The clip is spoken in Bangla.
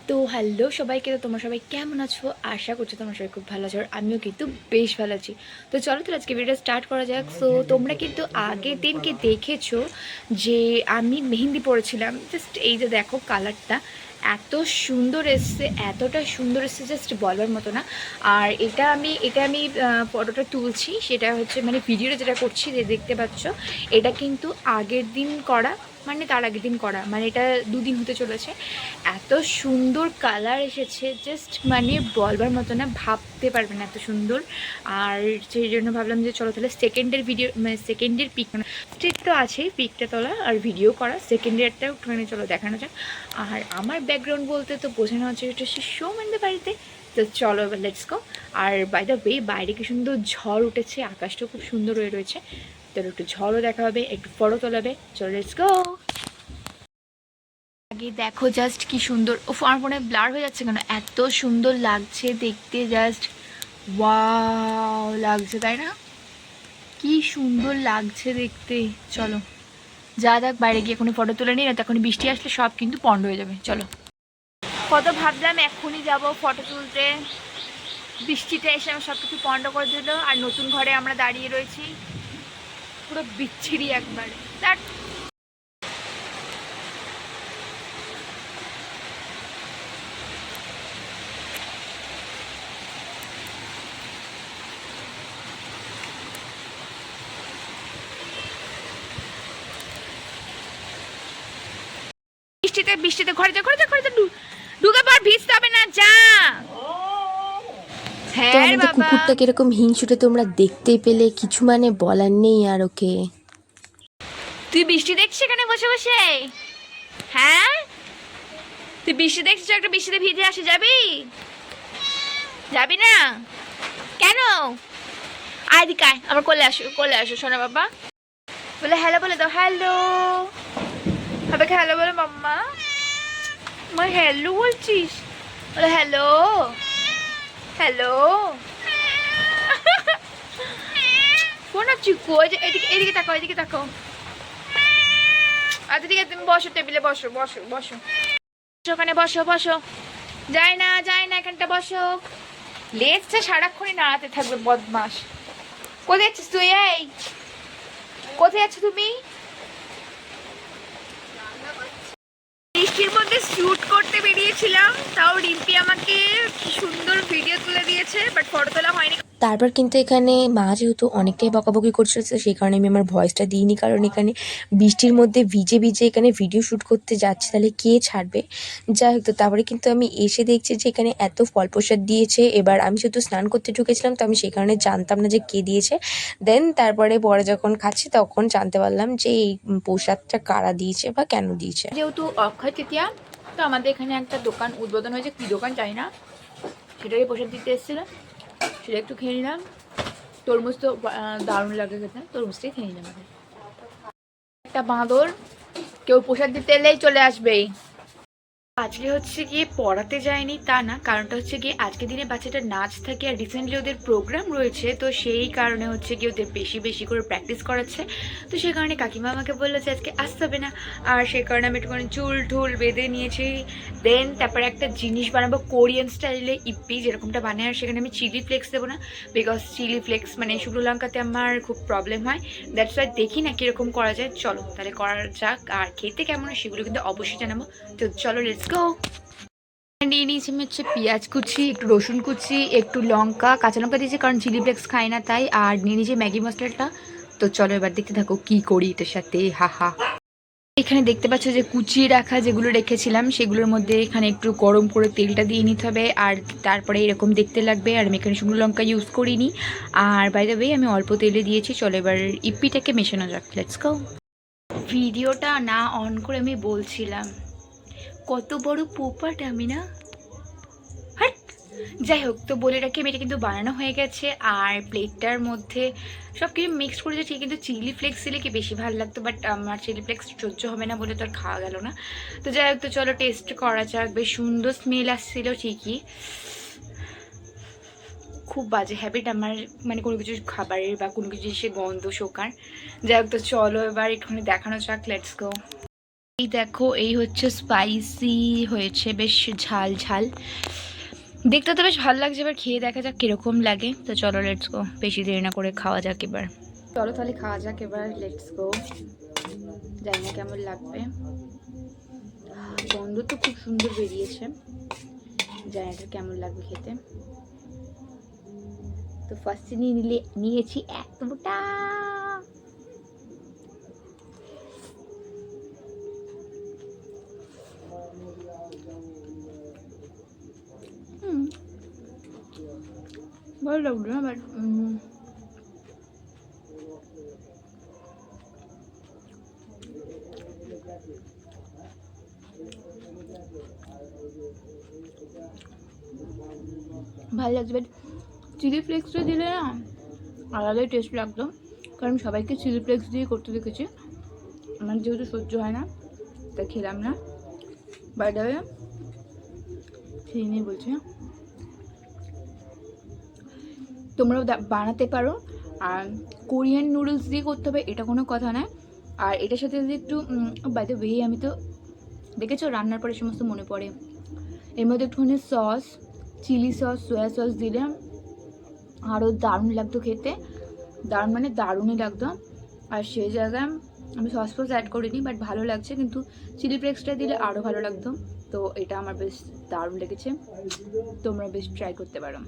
তো হ্যালো সবাইকে, তো তোমরা সবাই কেমন আছো? আশা করছি তোমরা সবাই খুব ভালো আছো, আর আমিও কিন্তু বেশ ভালো আছি। তো চলো তো আজকে ভিডিওটা স্টার্ট করা যাক। সো তোমরা কিন্তু আগের দিনকে দেখেছো যে আমি মেহেন্দি পড়েছিলাম। জাস্ট এই যে দেখো কালারটা এত সুন্দর এসছে, এতটা সুন্দর এসছে জাস্ট বলবার মতো না। আর এটা আমি ফটোটা তুলছি, সেটা হচ্ছে মানে ভিডিওটা যেটা করছি যে দেখতে পাচ্ছ, এটা কিন্তু আগের দিন করা, মানে তার আগের দিন করা, মানে এটা দুদিন হতে চলেছে। এত সুন্দর কালার এসেছে জাস্ট মানে বলবার মতো না, ভাবতে পারবেন এত সুন্দর। আর সেই জন্য ভাবলাম যে চলো তাহলে সেকেন্ডের ভিডিও, মানে সেকেন্ডের পিক, স্ট্রিট তো আছেই পিকটা তোলা আর ভিডিও করা, সেকেন্ডেরটাও একটুখানি চলো দেখানো যাক। আর আমার ব্যাকগ্রাউন্ড বলতে তো বোঝানো হচ্ছে এটা সে সৌমেনদের বাড়িতে। তো চলো এবার লেটস গো। আর বাই দ্য ওয়ে বাইরে কি সুন্দর ঝড় উঠেছে, আকাশটাও খুব সুন্দর হয়ে রয়েছে। তাহলে একটু ঝড়ও দেখা হবে, একটু ফটো তোলা হবে। চলো লেটস গো। আগে দেখো জাস্ট কি সুন্দর, ও আমার ফোনে ব্লার হয়ে যাচ্ছে কেন, এত সুন্দর লাগছে দেখতে, জাস্ট ওয়াও লাগছে তাই না? কি সুন্দর লাগছে দেখতে। চলো যা যাক বাইরে গিয়ে এখনই ফটো তুলে নিই, না তখন বৃষ্টি আসলে সব কিন্তু পন্ড হয়ে যাবে। চলো, কত ভাবলাম এক্ষুনি যাব ফটো তুলতে, বৃষ্টিটা এসে আমার সব কিছু পন্ড করে দিল। আর নতুন ঘরে আমরা দাঁড়িয়ে রয়েছি, পুরো বিচ্ছিরি একবার। বৃষ্টিতে বৃষ্টিতে ঘরে যা, ঘরে যা, ঘরে যা, ঢুকে পর ভিজতে হবে না, যা। তো হ্যাঁ আমাদের বাবা, কুকুরটা কিরকম হিংসুটে তোমরা দেখতেই পেলে, কিছু মানে বলার নেই আর ওকে। তুই বৃষ্টি দেখছিস এখানে বসে বসে? হ্যাঁ, তুই বৃষ্টি দেখছিস, একটা বৃষ্টিতে ভিজে আসে যাবি? যাবি না কেন? আয় দিকে আয়, আমার কোলে আসো, কোলে আসো সোনা বাবা। বলে হ্যালো, বলে দাও হ্যালো। হবে হ্যালো বলে মাম্মা, মা হ্যালো বলছিস? বলে হ্যালো, হ্যালো। শোনা চিকু, এদিকে এদিকে তাকাও, এদিকে তাকাও। আচ্ছা ঠিক আছে, তুমি বসো, টেবিলে বসো, বসো বসো, ওখানে বসো বসো। যায় না যায় না, এখানটা বসো। লেজটা সারাক্ষণই নাড়াতে থাকবে, বদমাস। কোথায় যাচ্ছিস তুই? এই কোথায় যাচ্ছ তুমি? বৃষ্টির মধ্যে শুট করতে বেরিয়েছিলাম, তাও রিম্পি আমাকে কি সুন্দর ভিডিও তুলে দিয়েছে, বাট ফটো তোলা হয়নি। তারপর কিন্তু এখানে মা যেহেতু অনেকটাই বকাবকি করছিল, তো সেই কারণে আমি আমার ভয়েসটা দিইনি, কারণ এখানে বৃষ্টির মধ্যে ভিজে ভিজে এখানে ভিডিও শ্যুট করতে যাচ্ছে, তাহলে কে ছাড়বে। যাই হোক, তো তারপরে কিন্তু আমি এসে দেখছি যে এখানে এত ফল প্রসাদ দিয়েছে। এবার আমি যেহেতু স্নান করতে ঢুকেছিলাম, তো আমি সেই কারণে জানতাম না যে কে দিয়েছে। দেন তারপরে পরে যখন খাচ্ছি তখন জানতে পারলাম যে এই প্রসাদটা কারা দিয়েছে বা কেন দিয়েছে। যেহেতু অক্ষয় তৃতীয়া, তো আমাদের এখানে একটা দোকান উদ্বোধন হয়েছে, কি দোকান জানি না, সেটাই প্রসাদ দিতে এসেছিল, সেটা একটু খেয়ে নিলাম। তরমুজ তো দারুণ লাগে খেতে, তরমুজটাই খেয়ে নিলাম। একটা বাঁদর, কেউ প্রসাদ দিতে এলেই চলে আসবেই। আজকে হচ্ছে গিয়ে পড়াতে যায়নি তা না, কারণটা হচ্ছে গিয়ে আজকে দিনে বাচ্চাটার নাচ থাকে, আর রিসেন্টলি ওদের প্রোগ্রাম রয়েছে, তো সেই কারণে হচ্ছে গিয়ে ওদের বেশি বেশি করে প্র্যাকটিস করাচ্ছে। তো সেই কারণে কাকিমা আমাকে বললো যে আজকে আসতে হবে না, আর সেই কারণে আমি একটুখানি চুল ঠুল বেঁধে নিয়েছি। দেন তারপরে একটা জিনিস বানাবো কোরিয়ান স্টাইলে, ইপ্পি যেরকমটা বানায়, আর সেখানে আমি চিলি ফ্লেক্স দেবো না, বিকজ চিলি ফ্লেক্স মানে শুকনো লঙ্কাতে আমার খুব প্রবলেম হয়। দ্যাটস ওয়াই দেখি না কীরকম করা যায়, চলো তাহলে করা যাক। আর খেতে কেমন সেগুলো কিন্তু অবশ্যই জানাবো। তো চলো লেটস গো। নিয়ে নিয়েছি আমি হচ্ছে পেঁয়াজ কুচি, একটু রসুন কুচি, একটু লঙ্কা, কাঁচা লঙ্কা দিয়েছি কারণ চিলি ফ্লেক্স খাই না তাই, আর নিয়ে নিয়েছি ম্যাগি মশলাটা। তো চলো এবার দেখতে থাকো কি করি এটার সাথে, হা হা। এখানে দেখতে পাচ্ছ যে কুচিয়ে রাখা যেগুলো রেখেছিলাম সেগুলোর মধ্যে এখানে একটু গরম করে তেলটা দিয়ে নিতে হবে, আর তারপরে এরকম দেখতে লাগবে। আর আমি এখানে শুকনো লঙ্কা ইউজ করিনি, আর বাই দ্য ওয়ে আমি অল্প তেলে দিয়েছি। চলো এবার ইপ্পিটাকে মেশানো যাক, লেটস গো। ভিডিওটা না অন করে আমি বলছিলাম, কত বড় পোপাট আমি না। হাট! যাই হোক, তো বলে রাখি আমি এটা কিন্তু বানানো হয়ে গেছে, আর প্লেটটার মধ্যে সব কিছু মিক্সড করেছে ঠিক, কিন্তু চিলি ফ্লেক্স দিলে কি বেশি ভালো লাগতো, বাট আমার চিলি ফ্লেক্স সহ্য হবে না বলে তো আর খাওয়া গেল না। তো যাই হোক, তো চলো টেস্ট করা যাক। বেশ সুন্দর স্মেল আসছিল ঠিকই, খুব বাজে হ্যাবিট আমার, মানে কোনো কিছু খাবারের বা কোনো কিছু সে গন্ধ শোকার। যাই হোক, তো চলো এবার একটুখানি দেখানো যাক, লেটস গো। এই দেখো, এই হচ্ছে স্পাইসি হয়েছে, বেশ ঝাল ঝাল, দেখতে তো বেশ ভালো লাগছে। এবার খেয়ে দেখা যাক কিরকম লাগে। তো চলো লেটস গো, বেশি দেরি না করে খাওয়া যাক এবার। চলো তাহলে খাওয়া যাক এবার, লেটস গো। জানি না কেমন লাগবে, গন্ধ তো খুব সুন্দর বেরিয়েছে, জানি এটা কেমন লাগবে খেতে। তো ফার্স্টে নিয়েছি এতটা। ভালো লাগলো না, বাট ভালো লাগছে। বাট চিলি ফ্লেক্সটা দিলে না আলাদাই টেস্ট লাগতো, কারণ সবাইকে চিলি ফ্লেক্স দিয়ে করতে দেখেছি। আমার যেহেতু সহ্য হয় না তাই খেলাম না। বাইরে খেয়ে নিয়ে বলছি, তোমরাও বানাতে পারো। আর কোরিয়ান নুডলস দিয়ে করতে হবে এটা কোনো কথা নয়। আর এটার সাথে যদি একটু বাই দ্য ওয়ে, আমি তো দেখেছো রান্নার পরে সমস্ত মনে পড়ে, এর মধ্যে একটুখানি sauce, chilli sauce, soya sauce দিলে আরও দারুণ লাগতো খেতে, দারুণ মানে দারুণই লাগতো। আর সেই জায়গায় আমি সস ফস অ্যাড করিনি, বাট ভালো লাগছে, কিন্তু চিলি ফ্লেক্সটা দিলে আরও ভালো লাগতো। তো এটা আমার বেশ দারুণ লেগেছে, তোমরা বেশ ট্রাই করতে পারো।